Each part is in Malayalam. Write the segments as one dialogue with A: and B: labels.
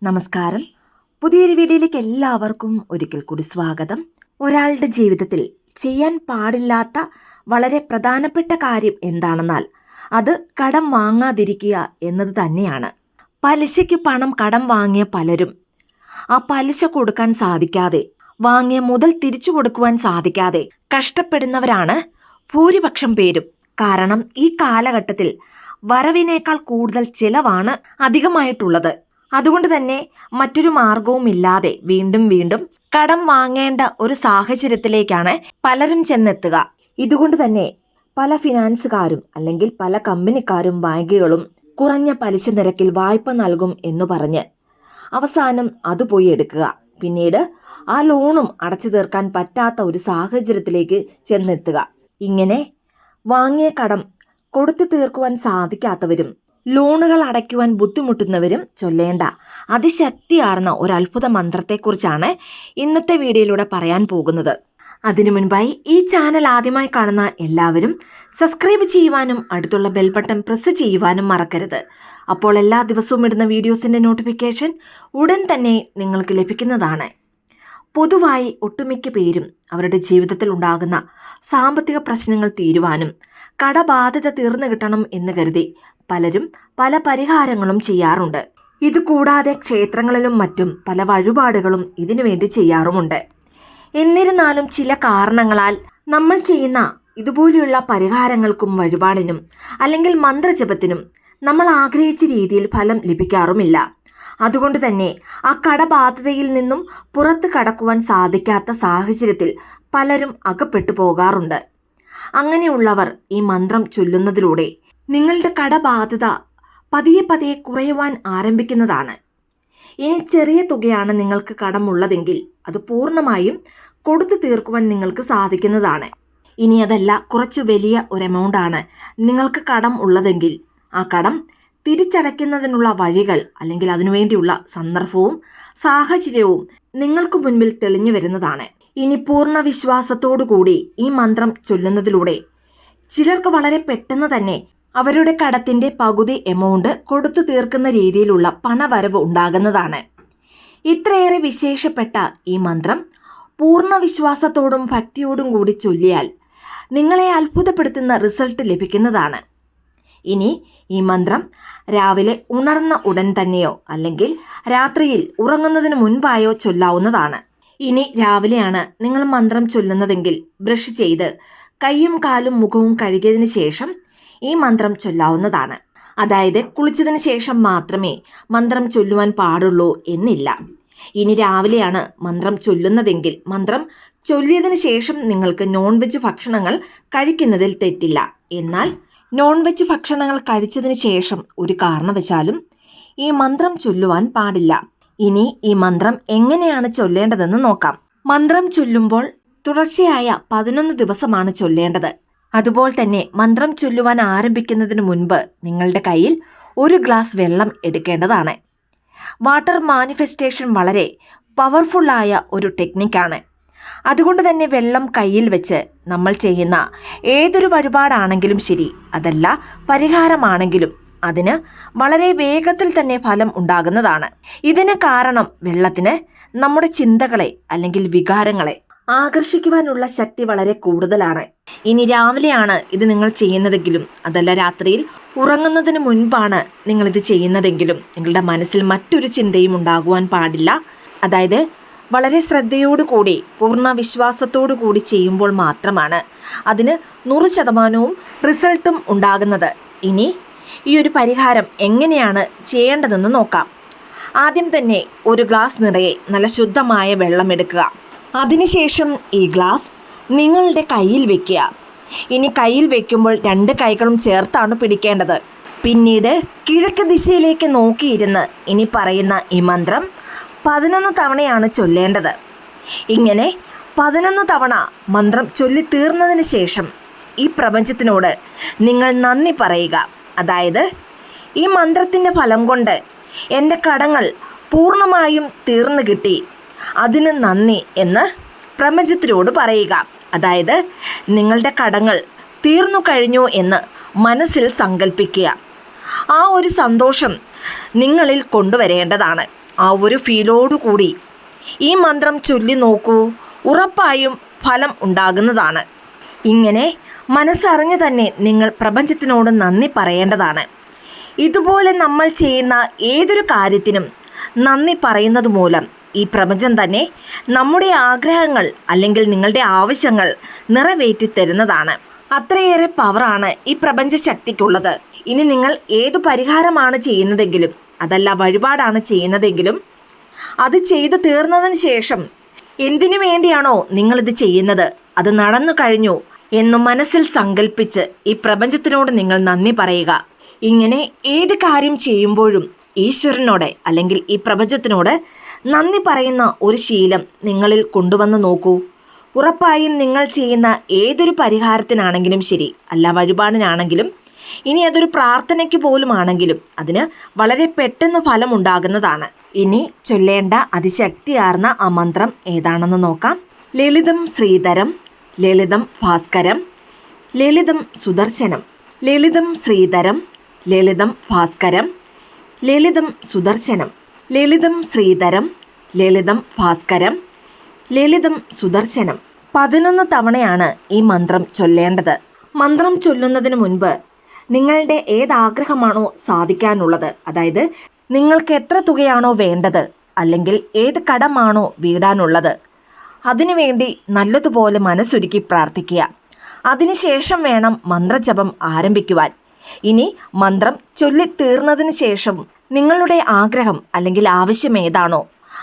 A: നമസ്കാരം. പുതിയൊരു വീഡിയോയിലേക്ക് എല്ലാവർക്കും ഒരിക്കൽ കൂടി സ്വാഗതം. ഒരാളുടെ ജീവിതത്തിൽ ചെയ്യാൻ പാടില്ലാത്ത വളരെ പ്രധാനപ്പെട്ട കാര്യം എന്താണെന്നാൽ അത് കടം വാങ്ങാതിരിക്കുക എന്നത് തന്നെയാണ്. പലിശയ്ക്ക് പണം കടം വാങ്ങിയ പലരും ആ പലിശ കൊടുക്കാൻ സാധിക്കാതെ, വാങ്ങിയ മുതൽ തിരിച്ചു കൊടുക്കുവാൻ സാധിക്കാതെ കഷ്ടപ്പെടുന്നവരാണ് ഭൂരിപക്ഷം പേരും. കാരണം ഈ കാലഘട്ടത്തിൽ വരവിനേക്കാൾ കൂടുതൽ ചിലവാണ് അധികമായിട്ടുള്ളത്. അതുകൊണ്ട് തന്നെ മറ്റൊരു മാർഗവുമില്ലാതെ വീണ്ടും വീണ്ടും കടം വാങ്ങേണ്ട ഒരു സാഹചര്യത്തിലേക്കാണ് പലരും ചെന്നെത്തുക. ഇതുകൊണ്ട് തന്നെ പല ഫിനാൻസുകാരും അല്ലെങ്കിൽ പല കമ്പനിക്കാരും ബാങ്കുകളും കുറഞ്ഞ പലിശ നിരക്കിൽ വായ്പ നൽകും എന്ന് പറഞ്ഞ് അവസാനം അത് പോയി എടുക്കുക. പിന്നീട് ആ ലോണും അടച്ചു തീർക്കാൻ പറ്റാത്ത ഒരു സാഹചര്യത്തിലേക്ക് ചെന്നെത്തുക. ഇങ്ങനെ വാങ്ങിയ കടം കൊടുത്തു തീർക്കുവാൻ സാധിക്കാത്തവരും ലോണുകൾ അടയ്ക്കുവാൻ ബുദ്ധിമുട്ടുന്നവരും ചൊല്ലേണ്ട അതിശക്തിയാർന്ന ഒരു അത്ഭുത മന്ത്രത്തെക്കുറിച്ചാണ് ഇന്നത്തെ വീഡിയോയിലൂടെ പറയാൻ പോകുന്നത്. അതിനു മുൻപായി ഈ ചാനൽ ആദ്യമായി കാണുന്ന എല്ലാവരും സബ്സ്ക്രൈബ് ചെയ്യുവാനും അടുത്തുള്ള ബെൽ ബട്ടൺ പ്രസ് ചെയ്യുവാനും മറക്കരുത്. അപ്പോൾ എല്ലാ ദിവസവും ഇടുന്ന വീഡിയോസിൻ്റെ നോട്ടിഫിക്കേഷൻ ഉടൻ തന്നെ നിങ്ങൾക്ക് ലഭിക്കുന്നതാണ്. പൊതുവായി ഒട്ടുമിക്ക പേരും അവരുടെ ജീവിതത്തിൽ ഉണ്ടാകുന്ന സാമ്പത്തിക പ്രശ്നങ്ങൾ തീരുവാനും കടബാധ്യത തീർന്നു കിട്ടണം എന്ന് കരുതി പലരും പല പരിഹാരങ്ങളും ചെയ്യാറുണ്ട്. ഇതുകൂടാതെ ക്ഷേത്രങ്ങളിലും മറ്റും പല വഴിപാടുകളും ഇതിനുവേണ്ടി ചെയ്യാറുമുണ്ട്. എന്നിരുന്നാലും ചില കാരണങ്ങളാൽ നമ്മൾ ചെയ്യുന്ന ഇതുപോലെയുള്ള പരിഹാരങ്ങൾക്കും വഴിപാടിനും അല്ലെങ്കിൽ മന്ത്രജപത്തിനും നമ്മൾ ആഗ്രഹിച്ച രീതിയിൽ ഫലം ലഭിക്കാറുമില്ല. അതുകൊണ്ട് തന്നെ ആ കടബാധ്യതയിൽ നിന്നും പുറത്തു കടക്കുവാൻ സാധിക്കാത്ത സാഹചര്യത്തിൽ പലരും അകപ്പെട്ടു പോകാറുണ്ട്. അങ്ങനെയുള്ളവർ ഈ മന്ത്രം ചൊല്ലുന്നതിലൂടെ നിങ്ങളുടെ കടബാധ്യത പതിയെ പതിയെ കുറയുവാൻ ആരംഭിക്കുന്നതാണ്. ഇനി ചെറിയ തുകയാണ് നിങ്ങൾക്ക് കടമുള്ളതെങ്കിൽ അത് പൂർണ്ണമായും കൊടുത്തു തീർക്കുവാൻ നിങ്ങൾക്ക് സാധിക്കുന്നതാണ്. ഇനി അതല്ല, കുറച്ച് വലിയ ഒരു എമൗണ്ടാണ് നിങ്ങൾക്ക് കടം ഉള്ളതെങ്കിൽ ആ കടം തിരിച്ചടയ്ക്കുന്നതിനുള്ള വഴികൾ അല്ലെങ്കിൽ അതിനുവേണ്ടിയുള്ള സന്ദർഭവും സാഹചര്യവും നിങ്ങൾക്ക് മുൻപിൽ തെളിഞ്ഞു വരുന്നതാണ്. ഇനി പൂർണ്ണ വിശ്വാസത്തോടു കൂടി ഈ മന്ത്രം ചൊല്ലുന്നതിലൂടെ ചിലർക്ക് വളരെ പെട്ടെന്ന് തന്നെ അവരുടെ കടത്തിന്റെ പകുതി എമൗണ്ട് കൊടുത്തു തീർക്കുന്ന രീതിയിലുള്ള പണവരവ് ഉണ്ടാകുന്നതാണ്. ഇത്രയേറെ വിശേഷപ്പെട്ട ഈ മന്ത്രം പൂർണ്ണ വിശ്വാസത്തോടും ഭക്തിയോടും കൂടി ചൊല്ലിയാൽ നിങ്ങളെ അത്ഭുതപ്പെടുത്തുന്ന റിസൾട്ട് ലഭിക്കുന്നതാണ്. ഇനി ഈ മന്ത്രം രാവിലെ ഉണർന്ന ഉടൻ തന്നെയോ അല്ലെങ്കിൽ രാത്രിയിൽ ഉറങ്ങുന്നതിന് മുൻപായോ ചൊല്ലാവുന്നതാണ്. ഇനി രാവിലെയാണ് നിങ്ങൾ മന്ത്രം ചൊല്ലുന്നതെങ്കിൽ ബ്രഷ് ചെയ്ത് കൈയും കാലും മുഖവും കഴുകിയതിന് ശേഷം ഈ മന്ത്രം ചൊല്ലാവുന്നതാണ്. അതായത് കുളിച്ചതിന് ശേഷം മാത്രമേ മന്ത്രം ചൊല്ലുവാൻ പാടുള്ളൂ എന്നില്ല. ഇനി രാവിലെയാണ് മന്ത്രം ചൊല്ലുന്നതെങ്കിൽ മന്ത്രം ചൊല്ലിയതിന് ശേഷം നിങ്ങൾക്ക് നോൺ വെജ് ഭക്ഷണങ്ങൾ കഴിക്കുന്നതിൽ തെറ്റില്ല. എന്നാൽ നോൺ വെജ് ഭക്ഷണങ്ങൾ കഴിച്ചതിന് ശേഷം ഒരു കാരണവശാലും ഈ മന്ത്രം ചൊല്ലുവാൻ പാടില്ല. ഇനി ഈ മന്ത്രം എങ്ങനെയാണ് ചൊല്ലേണ്ടതെന്ന് നോക്കാം. മന്ത്രം ചൊല്ലുമ്പോൾ തുടർച്ചയായ 11 ദിവസമാണ് ചൊല്ലേണ്ടത്. അതുപോലെ തന്നെ മന്ത്രം ചൊല്ലുവാൻ ആരംഭിക്കുന്നതിന് മുൻപ് നിങ്ങളുടെ കയ്യിൽ ഒരു ഗ്ലാസ് വെള്ളം എടുക്കേണ്ടതാണ്. വാട്ടർ മാനിഫെസ്റ്റേഷൻ വളരെ പവർഫുള്ളായ ഒരു ടെക്നിക്കാണ്. അതുകൊണ്ട് തന്നെ വെള്ളം കയ്യിൽ വെച്ച് നമ്മൾ ചെയ്യുന്ന ഏതൊരു വഴിപാടാണെങ്കിലും ശരി, അതല്ല പരിഹാരമാണെങ്കിലും അതിന് വളരെ വേഗത്തിൽ തന്നെ ഫലം ഉണ്ടാകുന്നതാണ്. ഇതിന് കാരണം വെള്ളത്തിന് നമ്മുടെ ചിന്തകളെ അല്ലെങ്കിൽ വികാരങ്ങളെ ആകർഷിക്കുവാനുള്ള ശക്തി വളരെ കൂടുതലാണ്. ഇനി രാവിലെയാണ് ഇത് നിങ്ങൾ ചെയ്യുന്നതെങ്കിലും അതല്ല രാത്രിയിൽ ഉറങ്ങുന്നതിന് മുൻപാണ് നിങ്ങളിത് ചെയ്യുന്നതെങ്കിലും നിങ്ങളുടെ മനസ്സിൽ മറ്റൊരു ചിന്തയും ഉണ്ടാകുവാൻ പാടില്ല. അതായത് വളരെ ശ്രദ്ധയോടുകൂടി പൂർണ്ണ വിശ്വാസത്തോടു കൂടി ചെയ്യുമ്പോൾ മാത്രമാണ് അതിന് 100% റിസൾട്ടും ഉണ്ടാകുന്നത്. ഇനി ഈ ഒരു പരിഹാരം എങ്ങനെയാണ് ചെയ്യേണ്ടതെന്ന് നോക്കാം. ആദ്യം തന്നെ ഒരു ഗ്ലാസ് നിറയെ നല്ല ശുദ്ധമായ വെള്ളം എടുക്കുക. അതിനുശേഷം ഈ ഗ്ലാസ് നിങ്ങളുടെ കയ്യിൽ വെക്കുക. ഇനി കയ്യിൽ വെക്കുമ്പോൾ 2 കൈകളും ചേർത്താണ് പിടിക്കേണ്ടത്. പിന്നീട് കിഴക്ക് ദിശയിലേക്ക് നോക്കിയിരുന്ന് ഇനി പറയുന്ന ഈ മന്ത്രം 11 തവണയാണ് ചൊല്ലേണ്ടത്. ഇങ്ങനെ 11 തവണ മന്ത്രം ചൊല്ലി തീർന്നതിന് ശേഷം ഈ പ്രപഞ്ചത്തിനോട് നിങ്ങൾ നന്ദി പറയുക. അതായത് ഈ മന്ത്രത്തിൻ്റെ ഫലം കൊണ്ട് എൻ്റെ കടങ്ങൾ പൂർണ്ണമായും തീർന്നു കിട്ടി, അതിന് നന്ദി എന്ന് പ്രപഞ്ചത്തിനോട് പറയുക. അതായത് നിങ്ങളുടെ കടങ്ങൾ തീർന്നു കഴിഞ്ഞു എന്ന് മനസ്സിൽ സങ്കല്പിക്കുക. ആ ഒരു സന്തോഷം നിങ്ങളിൽ കൊണ്ടുവരേണ്ടതാണ്. ആ ഒരു ഫീലോടുകൂടി ഈ മന്ത്രം ചൊല്ലി നോക്കൂ, ഉറപ്പായും ഫലം ഉണ്ടാകുന്നതാണ്. ഇങ്ങനെ മനസ്സറിഞ്ഞ് തന്നെ നിങ്ങൾ പ്രപഞ്ചത്തിനോട് നന്ദി പറയേണ്ടതാണ്. ഇതുപോലെ നമ്മൾ ചെയ്യുന്ന ഏതൊരു കാര്യത്തിനും നന്ദി പറയുന്നത് മൂലം ഈ പ്രപഞ്ചം തന്നെ നമ്മുടെ ആഗ്രഹങ്ങൾ അല്ലെങ്കിൽ നിങ്ങളുടെ ആവശ്യങ്ങൾ നിറവേറ്റി തരുന്നതാണ്. അത്രയേറെ പവറാണ് ഈ പ്രപഞ്ച ശക്തിക്കുള്ളത്. ഇനി നിങ്ങൾ ഏതു പരിഹാരമാണ് ചെയ്യുന്നതെങ്കിലും, അതല്ല വഴിപാടാണ് ചെയ്യുന്നതെങ്കിലും, അത് ചെയ്തു തീർന്നതിന് ശേഷം എന്തിനു വേണ്ടിയാണോ നിങ്ങളിത് ചെയ്യുന്നത് അത് നടന്നു കഴിഞ്ഞു എന്നു മനസ്സിൽ സങ്കല്പിച്ച് ഈ പ്രപഞ്ചത്തിനോട് നിങ്ങൾ നന്ദി പറയുക. ഇങ്ങനെ ഏത് കാര്യം ചെയ്യുമ്പോഴും ഈശ്വരനോട് അല്ലെങ്കിൽ ഈ പ്രപഞ്ചത്തിനോട് നന്ദി പറയുന്ന ഒരു ശീലം നിങ്ങളിൽ കൊണ്ടുവന്ന് നോക്കൂ. ഉറപ്പായും നിങ്ങൾ ചെയ്യുന്ന ഏതൊരു പരിഹാരത്തിനാണെങ്കിലും ശരി, അല്ല വഴിപാടിനാണെങ്കിലും, ഇനി അതൊരു പ്രാർത്ഥനയ്ക്ക് പോലും ആണെങ്കിലും അതിന് വളരെ പെട്ടെന്ന് ഫലമുണ്ടാകുന്നതാണ്. ഇനി ചൊല്ലേണ്ട അതിശക്തിയാർന്ന ആ മന്ത്രം ഏതാണെന്ന് നോക്കാം. ലളിതം ശ്രീധരം, ലളിതം ഭാസ്കരം, ലളിതം സുദർശനം. ലളിതം ശ്രീധരം, ലളിതം ഭാസ്കരം, ലളിതം സുദർശനം. ലളിതം ശ്രീധരം, ലളിതം ഭാസ്കരം, ലളിതം സുദർശനം. 11 തവണയാണ് ഈ മന്ത്രം ചൊല്ലേണ്ടത്. മന്ത്രം ചൊല്ലുന്നതിന് മുൻപ് നിങ്ങളുടെ ഏതാഗ്രഹമാണോ സാധിക്കാനുള്ളത്, അതായത് നിങ്ങൾക്ക് എത്ര തുകയാണോ വേണ്ടത്, അല്ലെങ്കിൽ ഏത് കടമാണോ വീടാനുള്ളത്, അതിനുവേണ്ടി നല്ലതുപോലെ മനസ്സൊരുക്കി പ്രാർത്ഥിക്കുക. അതിനുശേഷം വേണം മന്ത്രജപം ആരംഭിക്കുവാൻ. ഇനി മന്ത്രം ചൊല്ലി തീർന്നതിന് ശേഷം നിങ്ങളുടെ ആഗ്രഹം അല്ലെങ്കിൽ ആവശ്യം ഏതാണോ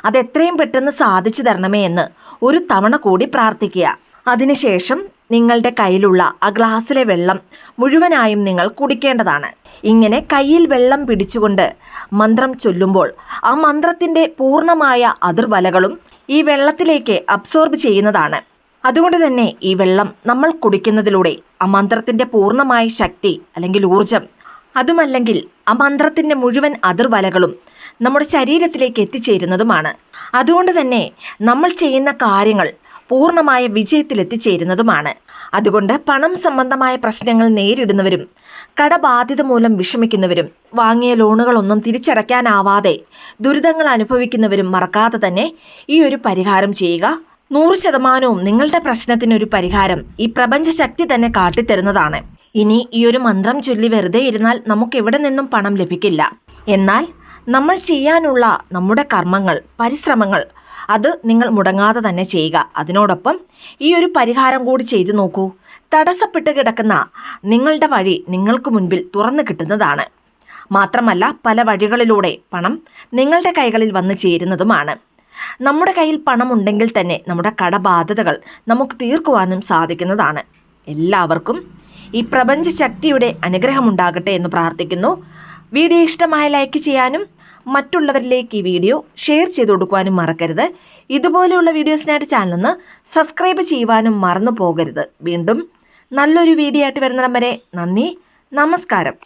A: അത് എത്രയും പെട്ടെന്ന് സാധിച്ചു തരണമേ എന്ന് ഒരു തവണ കൂടി പ്രാർത്ഥിക്കുക. അതിനുശേഷം നിങ്ങളുടെ കയ്യിലുള്ള ആ ഗ്ലാസ്സിലെ വെള്ളം മുഴുവനായും നിങ്ങൾ കുടിക്കേണ്ടതാണ്. ഇങ്ങനെ കയ്യിൽ വെള്ളം പിടിച്ചുകൊണ്ട് മന്ത്രം ചൊല്ലുമ്പോൾ ആ മന്ത്രത്തിൻ്റെ പൂർണ്ണമായ അതിർവലകളും ഈ വെള്ളത്തിലേക്ക് അബ്സോർബ് ചെയ്യുന്നതാണ്. അതുകൊണ്ട് തന്നെ ഈ വെള്ളം നമ്മൾ കുടിക്കുന്നതിലൂടെ ആ മന്ത്രത്തിൻ്റെ പൂർണ്ണമായ ശക്തി അല്ലെങ്കിൽ ഊർജം, അതുമല്ലെങ്കിൽ ആ മന്ത്രത്തിൻ്റെ മുഴുവൻ അതിർവലകളും നമ്മുടെ ശരീരത്തിലേക്ക് എത്തിച്ചേരുന്നതുമാണ്. അതുകൊണ്ട് തന്നെ നമ്മൾ ചെയ്യുന്ന കാര്യങ്ങൾ പൂർണ്ണമായ വിജയത്തിലെത്തിച്ചേരുന്നതുമാണ്. അതുകൊണ്ട് പണം സംബന്ധമായ പ്രശ്നങ്ങൾ നേരിടുന്നവരും, കടബാധ്യത മൂലം വിഷമിക്കുന്നവരും, വാങ്ങിയ ലോണുകളൊന്നും തിരിച്ചടയ്ക്കാനാവാതെ ദുരിതങ്ങൾ അനുഭവിക്കുന്നവരും മറക്കാതെ തന്നെ ഈ ഒരു പരിഹാരം ചെയ്യുക. 100% നിങ്ങളുടെ പ്രശ്നത്തിനൊരു പരിഹാരം ഈ പ്രപഞ്ചശക്തി തന്നെ കാട്ടിത്തരുന്നതാണ്. ഇനി ഈ ഒരു മന്ത്രം ചൊല്ലി വെറുതെ ഇരുന്നാൽ നമുക്ക് എവിടെ നിന്നും പണം ലഭിക്കില്ല. എന്നാൽ നമ്മൾ ചെയ്യാനുള്ള നമ്മുടെ കർമ്മങ്ങൾ, പരിശ്രമങ്ങൾ അത് നിങ്ങൾ മുടങ്ങാതെ തന്നെ ചെയ്യുക. അതിനോടൊപ്പം ഈ ഒരു പരിഹാരം കൂടി ചെയ്തു നോക്കൂ. തടസ്സപ്പെട്ട് കിടക്കുന്ന നിങ്ങളുടെ വഴി നിങ്ങൾക്ക് മുൻപിൽ തുറന്നു കിട്ടുന്നതാണ്. മാത്രമല്ല പല വഴികളിലൂടെ പണം നിങ്ങളുടെ കൈകളിൽ വന്നു ചേരുന്നതുമാണ്. നമ്മുടെ കയ്യിൽ പണമുണ്ടെങ്കിൽ തന്നെ നമ്മുടെ കടബാധ്യതകൾ നമുക്ക് തീർക്കുവാനും സാധിക്കുന്നതാണ്. എല്ലാവർക്കും ഈ പ്രപഞ്ച ശക്തിയുടെ അനുഗ്രഹമുണ്ടാകട്ടെ എന്ന് പ്രാർത്ഥിക്കുന്നു. വീഡിയോ ഇഷ്ടമായ ലൈക്ക് ചെയ്യാനും മറ്റുള്ളവരിലേക്ക് ഈ വീഡിയോ ഷെയർ ചെയ്ത് കൊടുക്കുവാനും മറക്കരുത്. ഇതുപോലെയുള്ള വീഡിയോസിനായിട്ട് ചാനലൊന്ന് സബ്സ്ക്രൈബ് ചെയ്യുവാനും മറന്നു പോകരുത്. വീണ്ടും നല്ലൊരു വീഡിയോ ആയിട്ട് വരുന്നിടം വരെ നന്ദി, നമസ്കാരം.